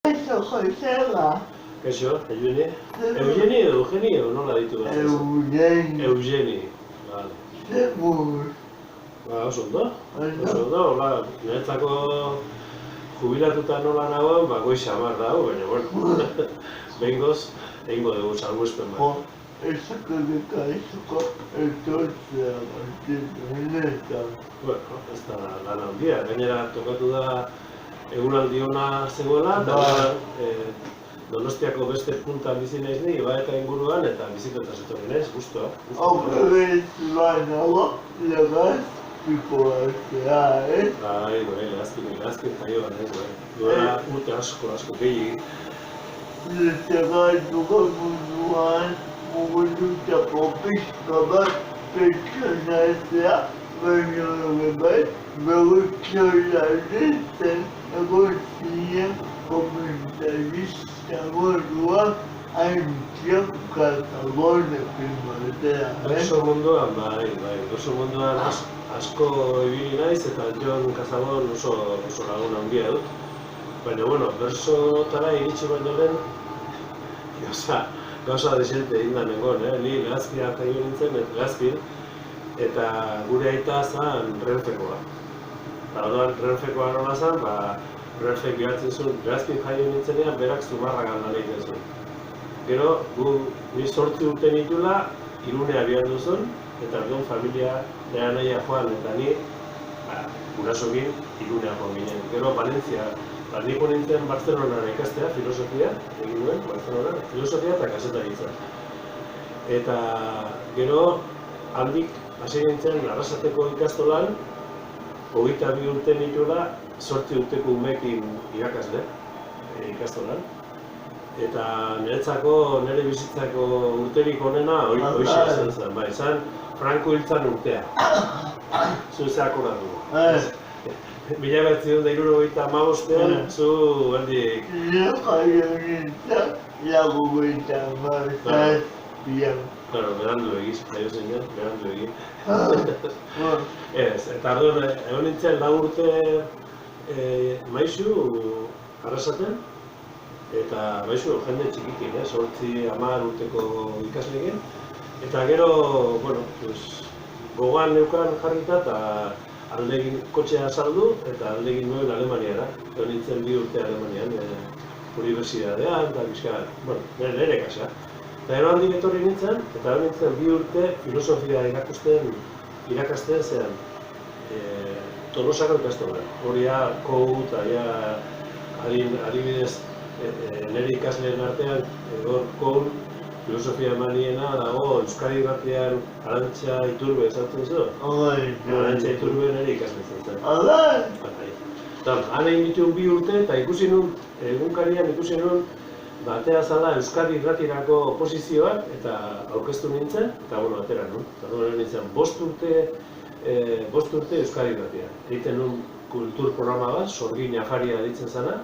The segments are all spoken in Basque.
Eso, Joseba. Kaixo, Eugeni? Eugeni edo Eugenio, nola ditu bat? Eugeni. Vale. Zemur. Oso ondo. Oso ondo, hola, niretzako jubilatuta nola nagoen, goi xamar dago, baina, bueno, behingoz, egingo dugu salbuespen bat. Ezuko etortzea martinu, Bueno, ez da lan handia, gainera tokatu da egunaldi ona zegoela, eta Donostiako beste puntan bizi naiz ni, eta inguruan, eta bizikletaz etorri naiz, guztua. Aurrez banago, legazpikoa zea, Bai, legazpik jaioa naiz, bai. Duela urte asko gehiagik. Legatuko munduan, mugitutako pixka bat pertsonatzea, baina bai, begutxoilari zen egozien komentarista moduak haintzak katagonekin batea. Oso munduan, bai, oso munduan asko ibili naiz eta Jon Kazabon oso lagun handia dut. Baina, bueno, bersotara iritsi baino lehen, gauza desente egin da nengoen, ni legazkia jaio nintzen, legazkin, eta gure aita zen Renfekoa. Eta orduan Renfekoa nola zen, Renfek bilatzen zuen, legazkin jaio nintzenean, berak Zumarragan lan egiten zuen. Gero, ni 8 urte nitula, Irune abiatu zuen, eta orduan familia nera nahia joan, eta ni gurasokin Irunea joan ginen. Gero, Valencia, niko nintzen Barcelonara ikastea, filosofia, egin nuen, Barcelona, filosofia eta kazetaritza. Eta gero, handik hasi nintzen Arrasateko ikastolan, 22 urte nitula, 8 urteko umekin irakasle ikastolan. Eta nire bizitzako urterik onena horixe izan zen, bai, izan Franco hiltzan urtea. Zu zeako dugu. 1975ean, zu handik... Nire jaio nintzen, lagu goita marzazpian. Claro, berandu egiz, jaio zeinen, berandu egin. Ez, eta orduan, egon nintzen 4 urte maisu Arrasaten, eta maisu jende txikikin, 8-10 urteko ikasleekin. Eta gero, bueno, gogoan neukan jarrita eta aldegin kotxea saldu eta aldegin nuen Alemaniara. Egon nintzen 2 urte Alemanian, unibertsitatean eta bizka, bueno, nire kasa. Eta gero handik etorri nintzen, eta egon nintzen 2 urte filosofia irakasten zean Tolosako ikastolan. Hori kou eta adibidez nire ikasleen artean, kou filosofia emaniena dago Euskadi Irratian Arantxa Iturbe ezatzen zu? Arantxa Iturbe nire ikasletzen zen. Han egin dituen 2 urte eta ikusi nun, egunkarian ikusi nun, atea zala Euskadi Irratirako oposizioak eta aurkeztu nintzen, eta bueno, atera nun. Eta nintzen 5 urte Euskadi Irratia. Egiten nun kultur programa bat, Sorgin Afaria ditzen zana,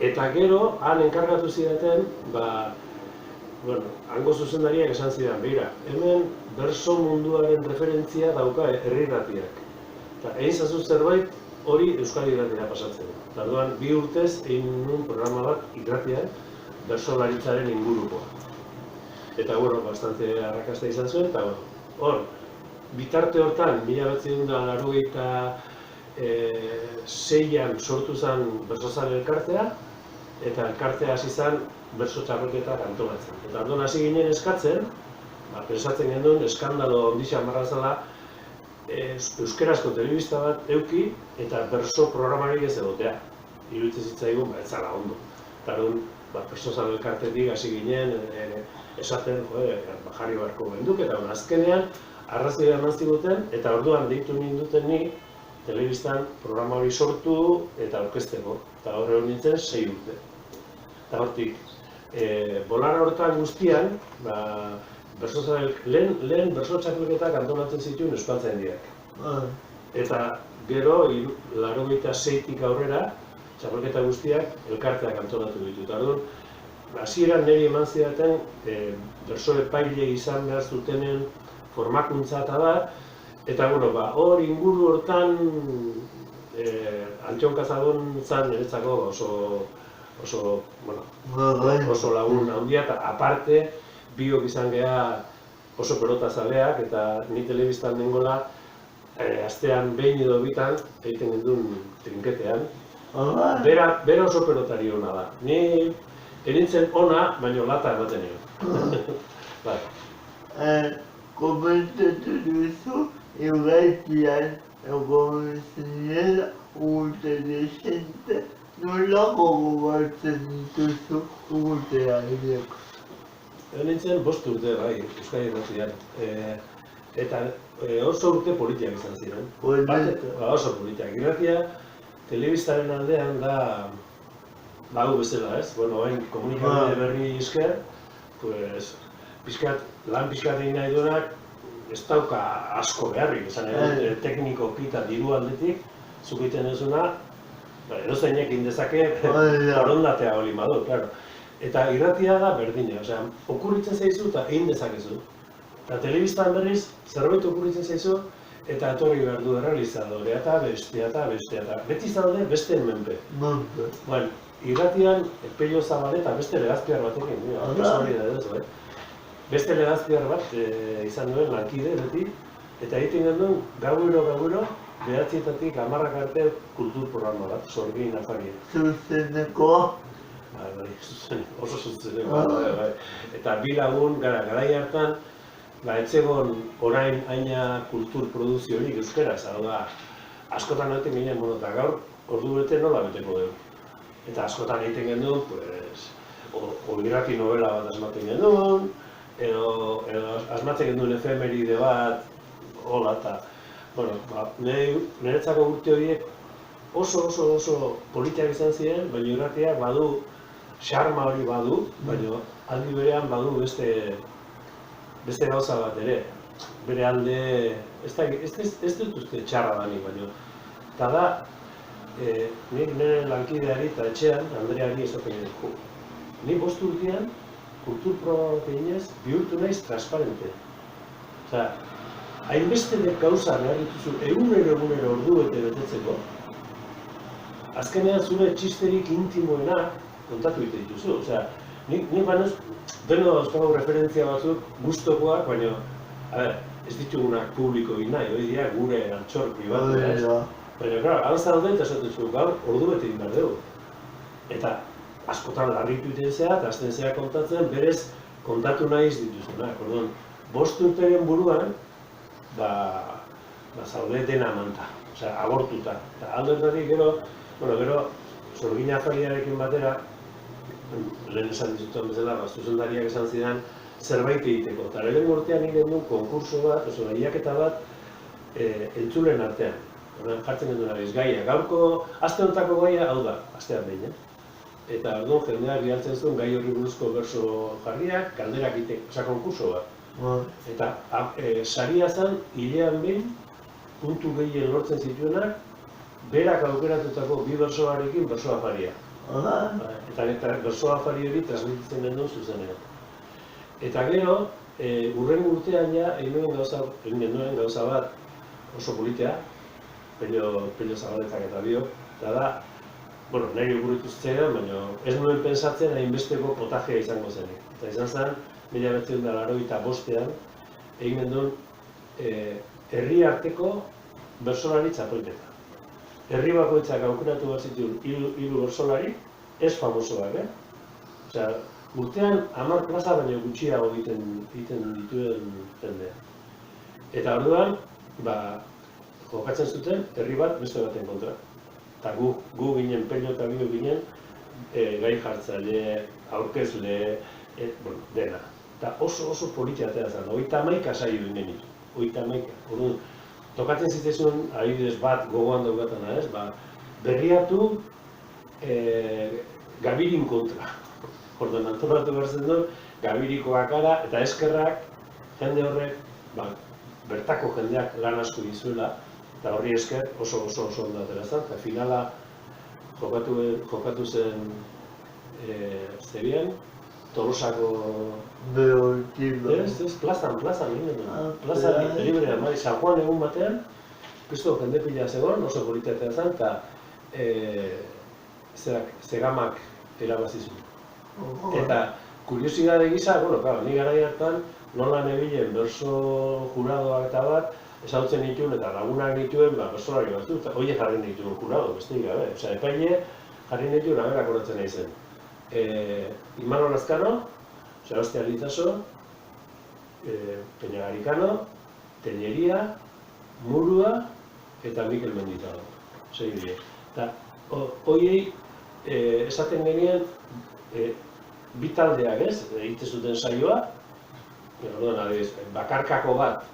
eta gero han enkargatu zidaten, hango zuzendariak esan zidan, begira, hemen berso munduaren referentzia dauka herri irratiak. Eta egin zazu zerbait hori Euskadi Irratira pasatzen. Eta orduan 2 urtez egin nuen programa bat irratian bersolaritzaren ingurukoa. Eta, bueno, bastante arrakasta izan zuen, eta hor, bitarte hortan, 1986an sortu zen Bersozale elkartea, eta elkartea hasi zen berso txapelketak antolatzen. Eta orduan hasi ginen eskatzen, pensatzen genuen eskandalo ondixan marra zela, euskerazko telebista bat euki eta berso programarik ez egotea. Iruditzen zitzaigun, ez zala ondo. Eta orduan, Bersozale elkartetik hasi ginen, esaten, jarri beharko genduk, eta azkenean, arrazoia eman ziguten, eta orduan deitu ninduten ni, telebistan programa hori sortu eta aurkezteko. Eta horre hori nintzen 6 urte. Eta hortik, bolara horretan guztian, lehen berso txapelketak antolatzen zituen euskaltzaindiak. Eta gero, 86tik aurrera, txapelketa guztiak elkarteak antolatu ditu. Eta orduan, hasieran niri eman zidaten, berso epaile izan behar zutenen formakuntza eta da, eta hor inguru hortan Antxon Kazabon zan niretzako oso oso, bueno, oso lagun handia, eta aparte, biok izan geha oso pelotazaleak, eta ni telebistan nengola, astean behin edo bitan, egiten genduen trinketean. Bera oso pelotari hona da. Ni erintzen ona, baina lata ematen nio. Komentatu duzu, irratian egon zinela urte desente, nola gogoratzen dituzu urtea horiek? Nintzen 5 urte, bai, Euskadi Irratian. Eta oso urte politiak izan ziren. Oso politiak. Irratia, telebistaren aldean da, bagu bezala, ez? Bueno, hain komunikabide berri esker, pues, lan pixkat egin nahi duenak, ez dauka asko beharrik, esan teknikoki eta diru aldetik, zuk egiten duzuna, edozeinek indezake borondatea hori badu, claro. Eta irratia da berdina, osea, okurritzen zaizu eta egin dezakezu. Eta telebistan berriz, zerbait okurritzen zaizu, eta etorri behar du errealizadorea eta bestea eta bestea eta beti zaude besteen menpe. Bueno, irratian Pello Zabal eta beste legazpiar batekin, beste legazpiar bat izan duen lankide beti, eta egiten genuen gauero, 9-etatik 10 arte kultur programa bat, Sorgin Afaria. Zuzenekoa? Bai, oso zuzenekoa, eta bi lagun, garai hartan, etzegon orain aina kultur produziorik euskaraz, hau da, askotan egiten ginen, eta gaur, ordu bete nola beteko dugu. Eta askotan egiten genuen, o irrati novela bat asmatzen genuen, edo asmatzen genuen efemeride bat, hola, eta, bueno, niretzako urte horiek oso politiak izan ziren, baina irratiak badu, xarma hori badu, baina aldi berean badu beste gauza bat ere. Bere alde, ez dut uste txarra danik, baina. Eta da, nik nire lankideari eta etxean, Andreari esaten dut, ni 5 urtean, kultur programa bat eginez, bihurtu naiz transparente. Osea, hainbeste gauza behar dituzu, egunero ordu betetzeko, azkenean zure txisterik intimoena kontatu egite dituzu. Osea, nik banez, deno dauzkagu referentzia batzuk guztokoak, baina ez ditugunak publiko egin nahi, hori dira gure altxor pribatua ez. Baina, klar, hau zaude eta esaten zu, gaur ordu bete egin behar dugu. Eta askotan larritu egiten zea eta azten zea kontatzen, berez kontatu nahi ez dituzunak. Orduan, 5 urteren buruan, zaude dena manta, osea, agortuta. Eta aldoetatik gero, Sorgin Afariarekin batera, lehen esan dizutan bezala, zuzendariak esan zidan, zerbait egiteko. Eta lehen urtean egin duen konkurso bat, oso lehiaketa bat, entzulen artean. Jartzen genuen abiz gaia. Gaurko, aste hontako gaia, hau da, astean behin. Eta orduan jendeak bihaltzen zuen gai horri buruzko berso jarriak, galderak egiteko, oza, konkurso bat. Eta saria zen, hilean behin, puntu gehien lortzen zituenak, berak aukeratutako 2 bersoarekin berso afaria. Eta berso afari hori transmititzen genuen zuzenean. Eta gero, hurrengo urtean ja, egin genuen gauza bat oso politea, Pello Zabaletak eta biok, eta da, nahi okurritu zitzaidan, baina ez nuen pensatzen hainbesteko potajea izango zenik. Eta izan zen, 1985an, egin genuen herri arteko bersolari txapelketa. Herri bakoitzak aukeratu bat zituen 3 bersolari, ez famosoak, Osea, urtean 10 plaza baino gutxiago egiten dituen jendea. Eta orduan, jokatzen zuten herri bat beste baten kontra. Eta gu ginen, Pello eta Bio ginen, gai jartzaile, aurkezle, dena. Eta oso politia atea zen, 31 saio egin genitu. 31. Tokatzen zitzaizun, adibidez bat gogoan daukatana ez, berriatu Gabirin kontra. Orduan, antolatu behar zen duen, Gabirikoak gara eta eskerrak, jende horrek, bertako jendeak lan asko dizuela, eta horri esker oso ondo atera zen, eta finala jokatu zen zebian, Tolosako... plazan ginen. Plaza librea, San Juan egun batean, kristo jende pila zegoen, oso politatea zen, eta Zegamak erabazizun. Eta kuriosidade gisa, bueno, claro, ni garai hartan nola nebilen berso juradoak eta bat, ezagutzen nituen eta lagunak nituen bersolari batzu, eta horiek jarri nituen jurado, besterik gabe. Osea, epaile jarri nituen aberak horatzen nahi zen. Imanol Lazkano, Sebastián Lizaso, Peña Garicano, Telleria, Murua eta Mikel Mendizabal. Sei die. Eta horiei esaten genien bi taldeak, ez, egiten zuten saioa, bakarkako bat,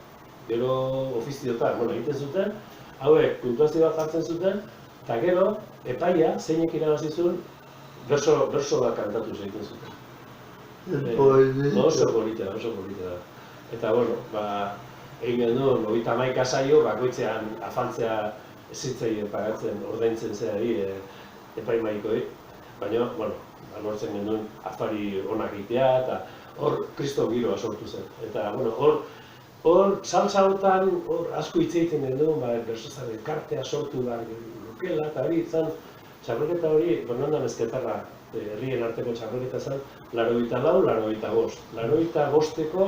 gero ofiziotan, egiten zuten, hauek puntuazio bat jartzen zuten, eta gero epaia zeinek irabazizun berso bat kantatuz egiten zuten. Oso polita da. Eta, egin genuen 31 saio, bakoitzean afaltzea ezitzaien pagatzen, ordaintzen zehari epaimaikoi, baina, lortzen genuen afari onak egitea, eta hor kristo giroa sortu zen. Eta, hor salsa hortan asko hitz egiten genuen, bersozaren elkartea sortu behar lukela, eta hori izan, txapelketa hori, nondan ezketarra, herrien arteko txapelketa zen, 84, 85eko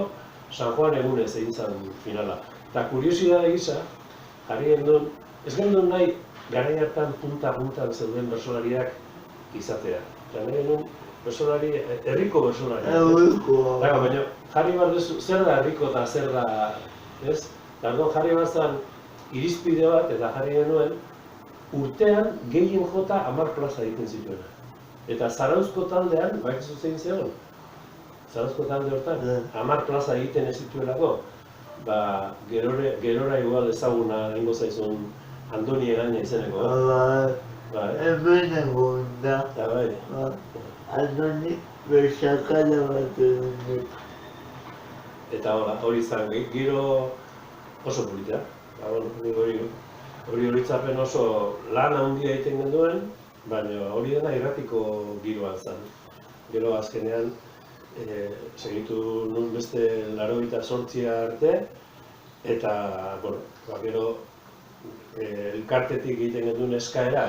San Juan egunez egin zen finala. Eta kuriosidade gisa, jarri genuen, ez genuen nahi garai hartan punta-puntan zeuden bersolariak izatea. Eta nahi genuen bersolari, herriko bersolari. Baina jarri behar duzu, zer da herriko eta zer da, ez? Eta jarri behar zen irizpide bat eta jarri genuen urtean gehien jota 10 plaza egiten zituena. Eta Zarauzko taldean, bakizu zein zegoen? Zarauzko talde hortan, 10 plaza egiten ez zituelako, gerora igual ezaguna egingo zaizun Andoni Egaña izeneko. Hemen egon da. Andoni bersakala bat egon. Eta hori izan, giro oso polita. Hori horitzapen oso lan handia egiten genduen, baina hori dena irratiko giroan zen. Gero azkenean, segitu nun beste 88 arte, eta, gero elkartetik egiten genduen eskaera,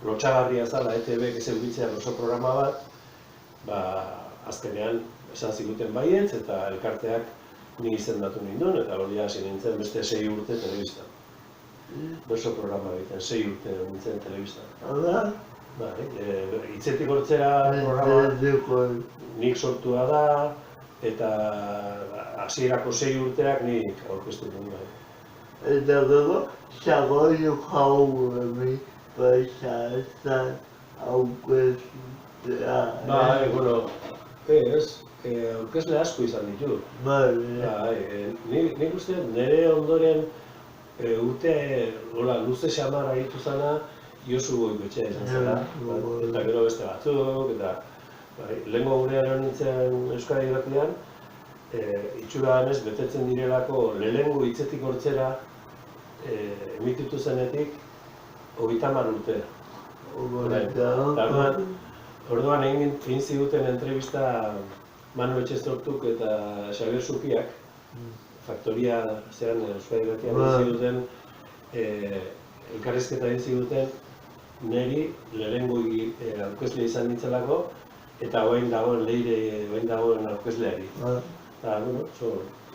lotxagarria zala, ETBek ez eukitzean oso programa bat, azkenean esan ziguten baietz, eta elkarteak ni izendatu ninduen, eta hori hasi nintzen beste 6 urte telebistan. Berso programa egiten, 6 urte nintzen telebistan. Hala? Hitzetik hortzera programa nik sortua da, eta hasierako 6 urteak nik aurkeztu nuen. Eta gero, zagoio jau emi pasatzen aurkeztea. Aurkezle asko izan ditu. Nik uste nire ondoren urte luze xamarra ditu zana Josu Goikoetxea izan zela, eta gero beste batzuk, eta lehenko gurean nintzen Euskadi Irratian, itxura ganez betetzen direlako lehengo hitzetik hortzera emititu zenetik 30 urte. Orduan egin ziguten entrevista Manu Etxezortuk eta Xabier Zupiak, Faktoria zean Euskadi Irratian egin ziguten, elkarrizketa egin ziguten, niri lehengo aurkezle izan nintzelako, eta orain dagoen leire, orain dagoen aurkezleari. Eta,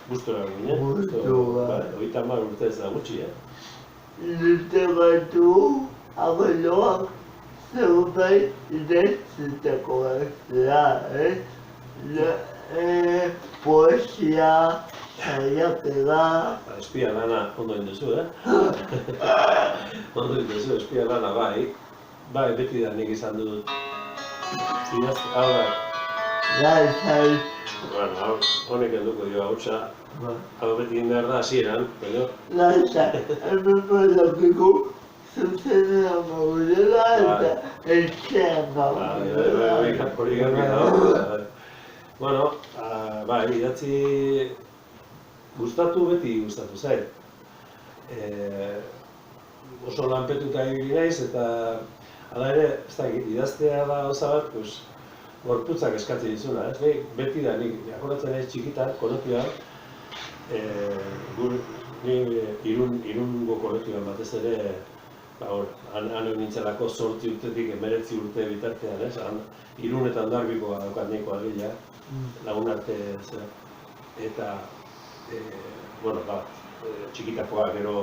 gustora ginen, 30 urte ez da gutxi, Urte batu, abeloak zerbait iretziteko ez, poesia, saiakera. Espia lana ondo egin duzu, Ondo egin duzu, espia lana bai, beti da nik izan dut. Hau da. Honek helduko dio hautsa. Hau beti egin behar da hasieran, baina. Hemen badakiko zuzenean gaudela eta etxean gaudela. Hori garbi da. Idatzi beti gustatu zait. Oso lanpetuta ibili naiz eta hala ere, idaztea da gauza bat, gorputzak eskatzen dizuna, beti da nik akordatzen naiz txikitan, kolekioan, Irungo kolekioan batez ere han nintzelako 8 urtetik 19 urte bitartean, ez? Irun eta Hondarbikoa daukat nahiko adila, lagun arte zera. Eta, txikitakoa gero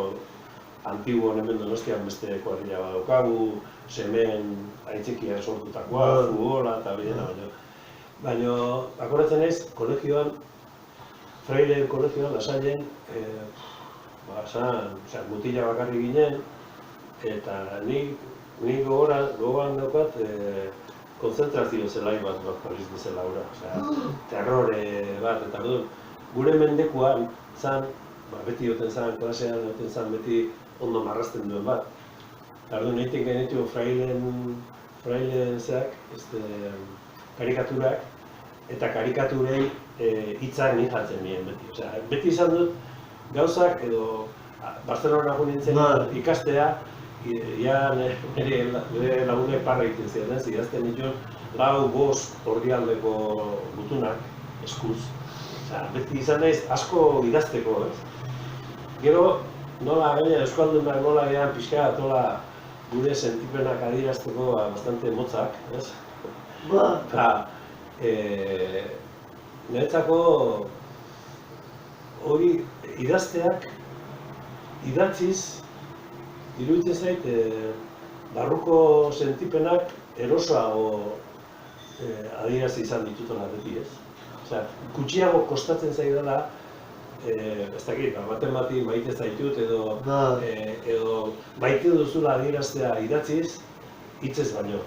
antiguo hemen Donostian beste kuadrilla badaukagu, semen aitzikia sortutakoa, futbola eta bilena baina akoratzen naiz, kolegioan, Freire kolegioan, Lasailen, mutila bakarrik ginen, eta nik gogoan daukat konzentrazio zelai bat Paris bezala ura, terrore bat, eta gure mendekuan zan, beti joten zan, klasean joten zan, beti ondo marrazten duen bat. Orduan egiten genitu Frailen zeak, karikaturak, eta karikaturei hitzak nik jartzen nien beti. Beti izan dut gauzak edo Barcelona nintzen ikastea, nire lagunek parra egiten ziren, idazten nituen 4-5 ordialdeko gutunak, eskuz. Beti izan naiz asko idazteko, ez? Gero, nola gaina euskaldunak nola gehan pixka bat gure sentipenak adierazteko bastante motzak, ez? Niretzako hori idazteak idatziz iruditzen zait barruko sentipenak erosoago adierazi izan ditutela beti, ez? Gutxiago kostatzen zaidala, ez dakit, baten bati maite zaitut edo maite duzula adieraztea idatziz, hitzez baino.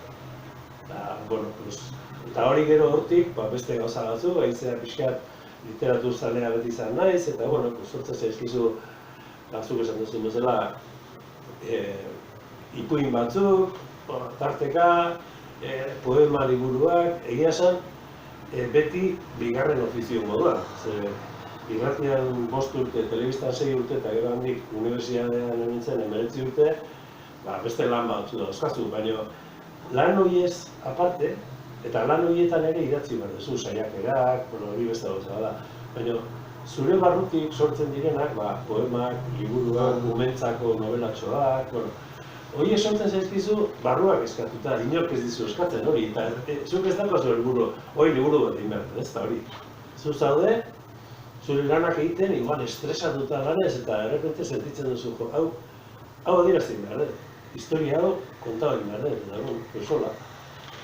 Eta hori gero hortik, beste gauza batzu, haizea pixkat literatur zalea beti izan naiz, eta sortzen zaizkizu, zuk esan duzun bezala, ipuin batzuk, tarteka, poema liburuak, egia esan, beti bigarren ofizio moduan. Irratian 5 urte, telebistan 6 urte, eta gero handik unibertsitatean nintzen 19 urte, beste lan batzu dauzkazu, baina lan horiez aparte, eta lan horietan ere idatzi behar duzu, saiakerak, hori beste gauza da. Baina zure barrutik sortzen direnak, poemak, liburuak, umentzako novelatxoak, hori sortzen zaizkizu barruak eskatuta, inork ez dizu eskatzen hori, eta zuk ez dago zure liburu, hori liburu bat egin behar, ez da hori. Zu zaude, zure lanak egiten, igual estresatuta lanez, eta errepente sentitzen duzu, hau adierazten behar, historia hau kontau egin behar, eta persola.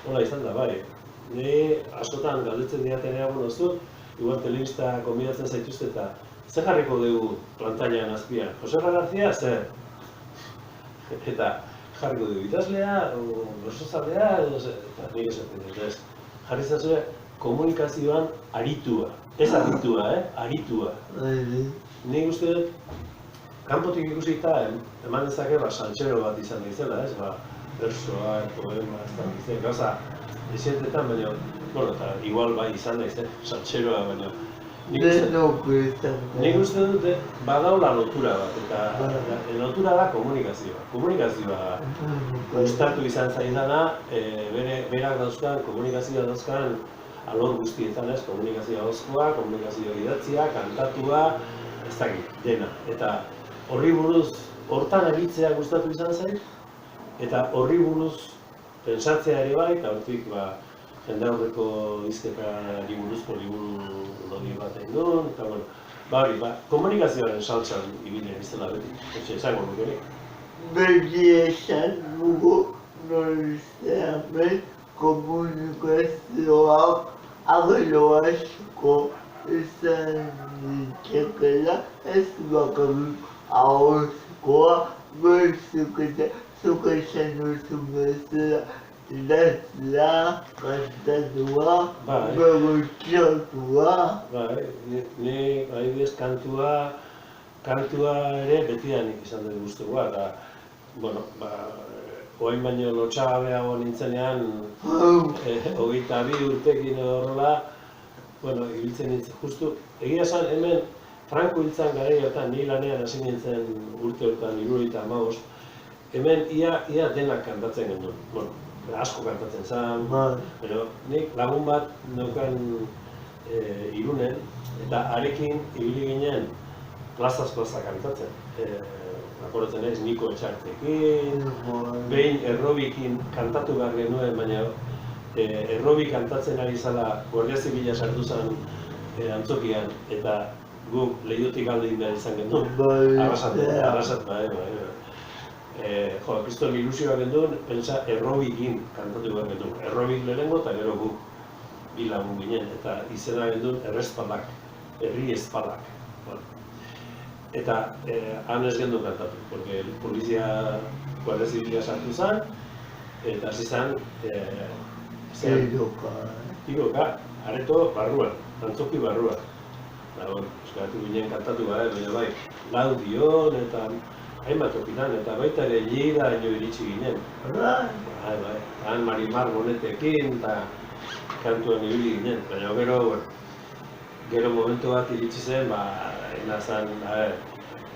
Hola izan da, bai. Ni askotan galdetzen diatenean duzu, igual telebista konbidatzen zaituzte eta zer jarriko dugu plantailan azpian? Josefa García, zer? Eta jarriko dugu idazlea, bersozalea, eta nik esaten dut, ez? Jarri zazue komunikazioan aritua. Ez aritua, aritua. Nik uste dut, kanpotik ikusita eman dezake saltxero bat izan dizela, ez? Bersoa, poema, ez da, bizten, gauza esientetan, baina, eta igual bai izan da, saltxeroa, baina nik uste dut badaula lotura bat, eta lotura da komunikazioa. Komunikazioa gustatu izan zaidana, berak dauzkan, komunikazioa dauzkan alor guztietan ez, komunikazioa hozkoa, komunikazioa idatzia, kantatua, ez dakit, dena. Eta horri buruz, hortan aritzea gustatu izan zaid, eta horri buruz pentsatzea ere bai, eta hortik jendaurreko hizketari buruzko liburu lodi bat egin duen, eta hori, komunikazioaren saltsan ibilen izela beti, esango nuke nik. Beti esan dugu noizean komunikazioa agelo asko izan ditzakela, ez bakarrik ahozkoa, zuk esan duzun bezala, idaztea, kantatua, begutxotua. Ni adibidez kantua ere betidanik izan dut guztua, eta, oain baino lotxagabeago nintzenean, 22 urtekin horrela, ibiltzen nintzen justu. Egia esan, hemen Franko hiltzan garaiotan, ni lanean hasi nintzen urte hortan 75, hemen ia denak kantatzen genuen. Asko kantatzen zen, pero nik lagun bat neukan Irunen, eta harekin ibili ginen plazaz plaza kantatzen. akordatzen naiz Niko Etxartekin, behin Errobikin kantatu behar genuen, baina Errobi kantatzen ari zala Guardia Zibila sartu zen antzokian, eta guk Leihotik alde behar izan genuen, arrasat, kriston ilusioa genuen, pentsa Errobikin kantatu behar genuen. Errobik lehenengo eta gero guk bi lagun ginen, eta izena genuen Errezpalak, Herri Ezpalak. Eta han ez genuen kantatu, porque polizia Guardia Zibila sartu zen, eta hasi zen tiroka, areto barruan, antzoki barruan. Eskaratu ginen kantatu baina bai, Laudion eta hainbat tokitan, eta baita ere Lleida iritsi ginen. Han Marimar Bonetekin eta kantuan ibili ginen, baina gero momentu bat iritsi zen,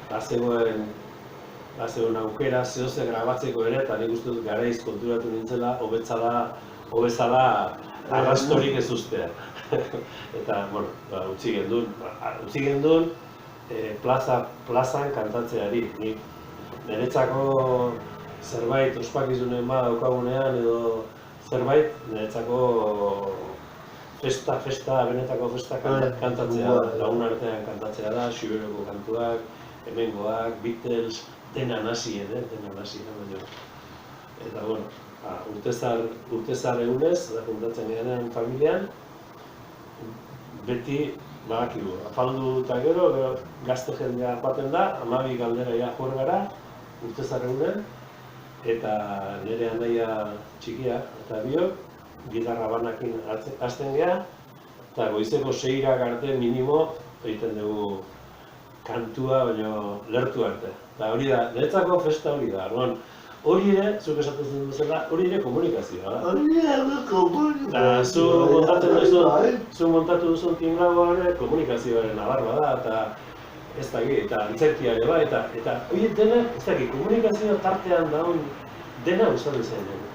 bazegoen aukera zehoze grabatzeko ere, eta nik uste dut garaiz konturatu nintzela, hobezala arrastorik ez ustea. Eta, utzi gendun plazan kantatzeari. Niretzako zerbait ospakizunen daukagunean edo zerbait, niretzako benetako festa kantatzea da. Lagun artean kantatzea da, Xiberoko kantuak, hemengoak, Beatles, dena nasi baina. Eta, urtezar egunez, juntatzen gehenean familian, beti badakigu, afaldu eta gero gazte jendea joaten da, 12 galdera joan gara, urtezar egunen, eta nire anaia txikia eta biok, gitarra banakin hasten geha, eta goizeko 6 arte minimo egiten dugu kantua, baina lertu arte. Eta hori da, niretzako festa hori da. Hori ere, zuk esaten zen bezala, hori ere komunikazioa da. Hori ere komunikazioa. Zu montatu duzun tingragoa ere komunikazioaren abarba da, eta ez daki, eta antzerkia ere ba, eta hori dena, ez daki, komunikazioa tartean daun dena gustatzen zen dugu.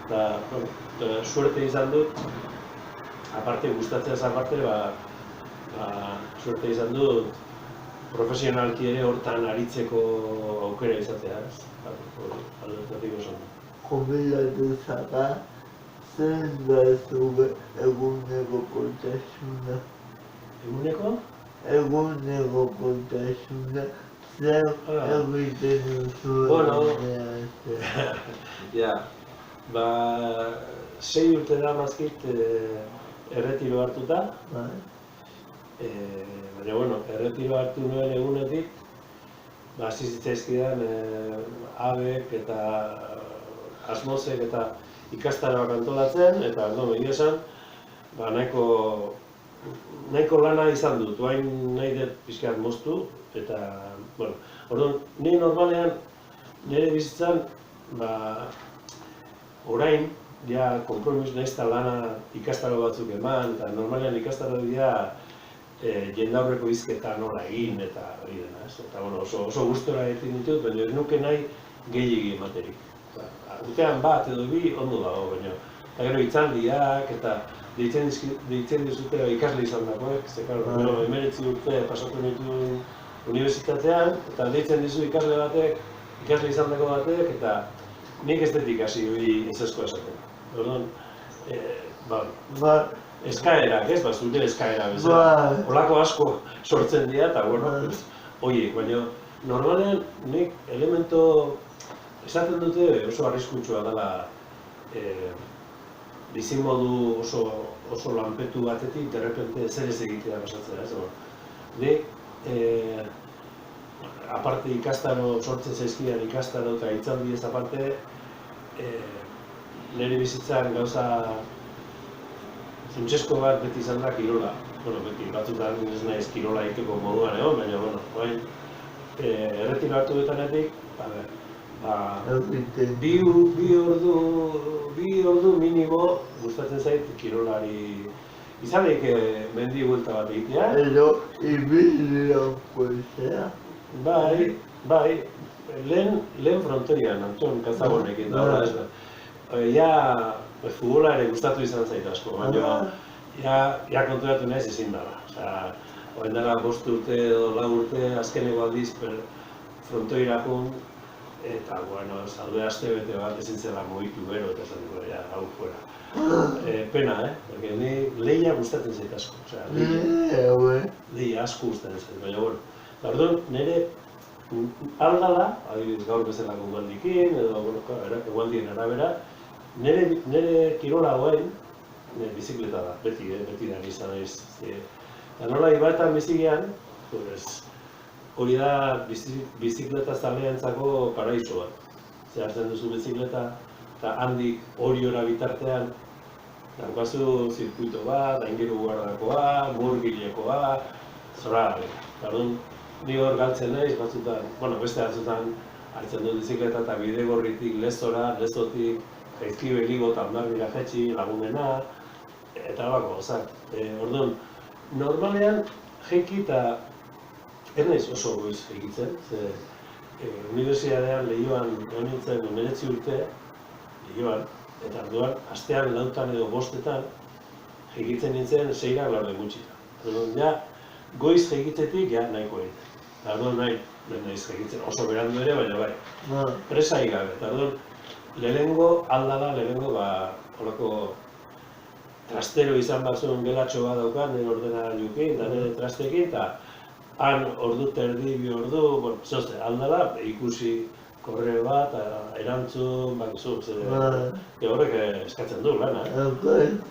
Eta, suerte izan dut, aparte gustatzeaz aparte, suerte izan dut, profesionalki ere hortan aritzeko aukera izatea, ez? Aldetatik oso. Jubilatu zara, zen da zure eguneko kontasuna. Eguneko? Eguneko kontasuna, zer egiten duzu. Ja, 6 urte da mazkit erretiro hartuta. Baina, erretiro hartu nuen egunetik, hasi zitzaizkidan abek eta asmozek eta ikastaroak antolatzen, eta egia esan, nahiko lana izan dut, hain nahi dut pixkat moztu, eta, orduan, ni normalean, nire bizitzan, orain, ja, konpromis nahiz eta lana ikastaro batzuk eman, eta normalean ikastaro dira jendaurreko hizketa nola egin eta hori dena, ez? Eta oso gustora egiten ditut, baina ez nuke nahi gehiegi ematerik. Urtean bat edo bi ondo dago, baina eta gero hitzaldiak eta deitzen dizute ikasle izan dagoek, ze karo, 19 urte pasatu nituen unibertsitatean, eta deitzen dizu ikasle izan dago batek, eta nik ez dut ikasi hori ezezkoa esaten. Orduan, eskaerak, ez? Zure eskaera bezala. Olako asko sortzen dira, eta horiek, baina normalean nik elemento esaten dute oso arriskutsua dela bizimodu oso lanpetu batetik, derrepente zer ez egitea pasatzea, ez? Nik, aparte ikastaro, sortzen zaizkian ikastaro eta hitzaldi ez aparte, nire bizitzan gauza funtsezko bat beti izan da kirola. Beti batzutan ez naiz kirola egiteko moduan egon, baina, erretiro hartu dutanetik, bi ordu minimo gustatzen zait kirolari izan mendi buelta bat egitea. Edo, ibilio poesea. Bai, lehen fronterian, Anton Kazagonekin da, ja, futbola ere gustatu izan zait asko, baina ja konturatu naiz ezin dara. Oen dara 5 urte edo 4 urte azkeneko aldiz frontoirakun, eta, bueno, zaude aste bete bat ezin zela mugitu gero, eta esan dugu, ja, hau fuera. Pena, porque ni lehia gustatzen zait asko, osea, lehia asko gustatzen zait, baina, bueno. Eta orduan, nire aldala, adibidez gaur bezalako egualdikin, edo, bueno, egualdien arabera, nire kirola hoen, nire bizikleta da, beti da izan naiz. Eta nola, ibaetan bizigian, hori da bizikleta zaleantzako paraiso bat. Hartzen duzu bizikleta, eta handik Oriora bitartean, daukazu zirkuito bat, Aingeru guardakoa, Murgilekoa, zora gabe. Orduan, ni hor galtzen naiz, batzutan, bueno, beste batzutan hartzen dut bizikleta eta Bidegorritik Lezora, Lezotik, Jaizkibeligo eta Hondarribira jaitsi, Lagunena, eta bako, gozak. Orduan, normalean, jaiki eta ez naiz oso goiz egitzen, ze unibertsitatean Leioan egon nintzen 19 urte, Leioan, eta orduan, astean lautan edo bostetan, jegitzen nintzen 6 laurde gutxita. Orduan, ja, goiz jegitzetik, ja, nahiko egiten. Eta orduan naiz jegitzen, oso berandu ere, baina bai, presai gabe. Eta orduan, lehenengo, holako trastero izan batzuen gelatxo bat daukan, nire ordenagailukin, eta nire trastekin, eta han ordu terdi, bi ordu, bueno, zoze, aldala, ikusi korreo bat, erantzun, bakizu, horrek eskatzen du lana.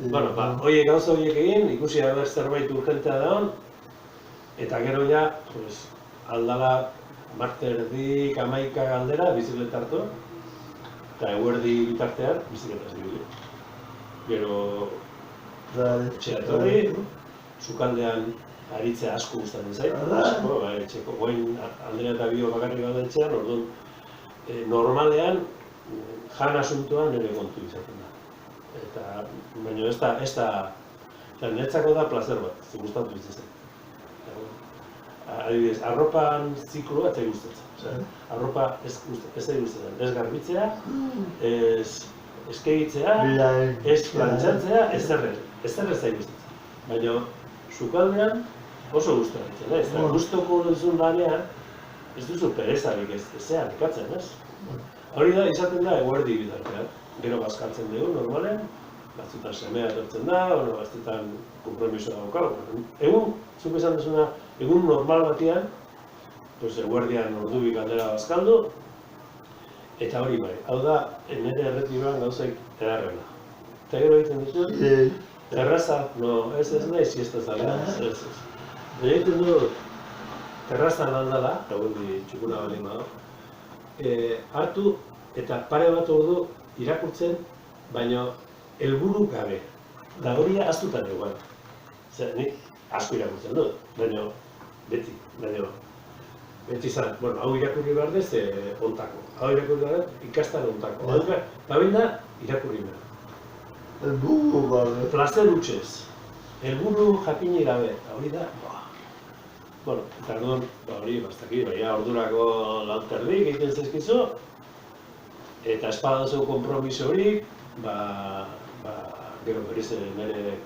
Bueno, gauza horiek egin, ikusi haber zerbait urgentea dagoen, eta gero ja, aldala, marte erdi, 11 galdera, bizikleta hartu, eta eguerdi bitartean, bizikleta ez dibili. Gero, etxea etorri, sukaldean aritzea asko gustatzen zait, asko, etxeko, goin Andrea eta Bio bakarrik gaude etxean, orduan, normalean, jan asuntoan nire kontu izaten da. Eta, baina ez da, niretzako da placer bat, gustatu izaten. Adibidez, arropan zikloa ez zait gustatzen. Arropa ez zait gustatzen, ez garbitzea, ez kegitzea, ez plantxatzea, ez zait gustatzen. Baina, sukaldean oso gustatzen, ez da, gustoko duzun lanean, ez duzu perezarik ezean ikatzen, ez? Hori da, izaten da, eguerdi bitartean. Gero bazkaltzen dugu, normalen, batzutan semea etortzen da, batzutan konpromisoa daukau. Egun, zuk esan duzuna, egun normal batean, eguerdian ordubi galdera bazkaldu, eta hori bai, hau da, nire erretiroan gauzaik edarrena. Eta gero egiten duzu, terraza, ez nahi siesta zalea, ez. Egiten du, terrazan aldala, eguerdi txukuna balin badago, hartu eta pare bat ordu irakurtzen, baina helburu gabe. Da hori ahaztutan eguan. Nik asko irakurtzen dut, baina beti izan, bueno, hau irakurri behar dez, ontako. Hau irakurri behar dez, ikastan ontako. Baina da, irakurri behar. Helburu gabe. Plazer utxez. Helburu jakini gabe. Hori da, bueno, eta orduan, hori, bastakit, ordurako lauterdik egiten zaizkizu, eta espadazu kompromiso hori, gero berriz nire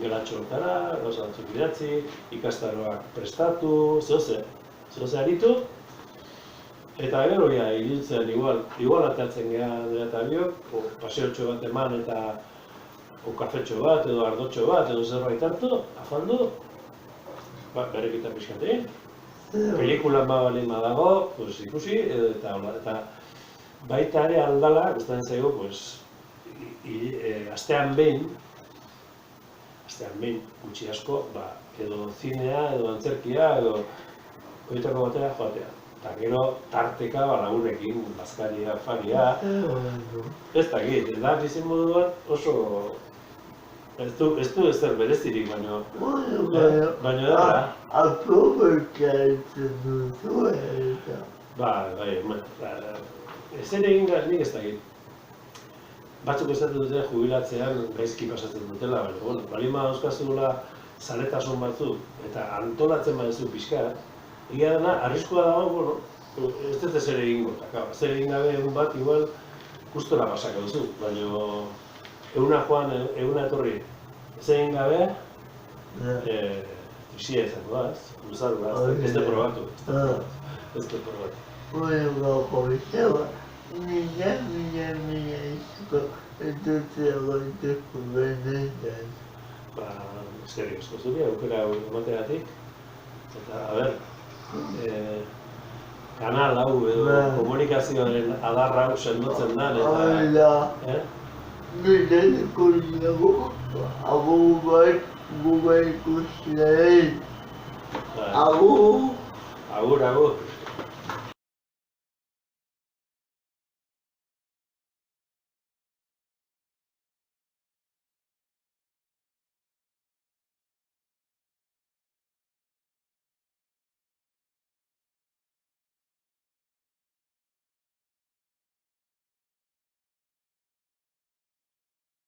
gelatxoetara, gauza batzuk idatzi, ikastaroak prestatu, zehoze aritu, eta gero ilutzen igual atatzen gehan eta biok, paseotxo bat eman eta kafetxo bat edo ardotxo bat edo zerbait hartu, afaldu, berekita pixkatein, pelikulan balin badago, ikusi, eta baita ere aldala, gustatzen zaigu, astean behin, gutxi asko, edo zinea, edo antzerkia, edo horietako batera joatea. Eta gero tarteka lagunekin, bazkaria, faria, ez dakit, ez da bizimodu bat oso... Ez du ezer berezirik, baina da. Aprobetxatzen duzu eta... Ez ere egin nik ez dakit. Batzuk esaten dute jubilatzean gaizki pasatzen dutela, baina, balin badauzkazula zaletasun batzuk eta antolatzen baduzu pixka, egia dena, arriskua dago, ez dut ezer egingo, ezer egin gabe egun bat, igual, gustora pasako duzu, baina eguna joan, eguna etorri, ez egin gabe, trixia izango da, ez? Luzatu da, ez da probatu. Bueno, comenzaba. Mira, esto. Entonces, ahorita venendas. Eskerrik asko zuri, aukera hau emateagatik. Eta, a ber, kanal hau edo komunikazioaren adar hau sendotzen da, eta... Nire ikusiago, agur ikusi lehen. Agur! Agur, agur!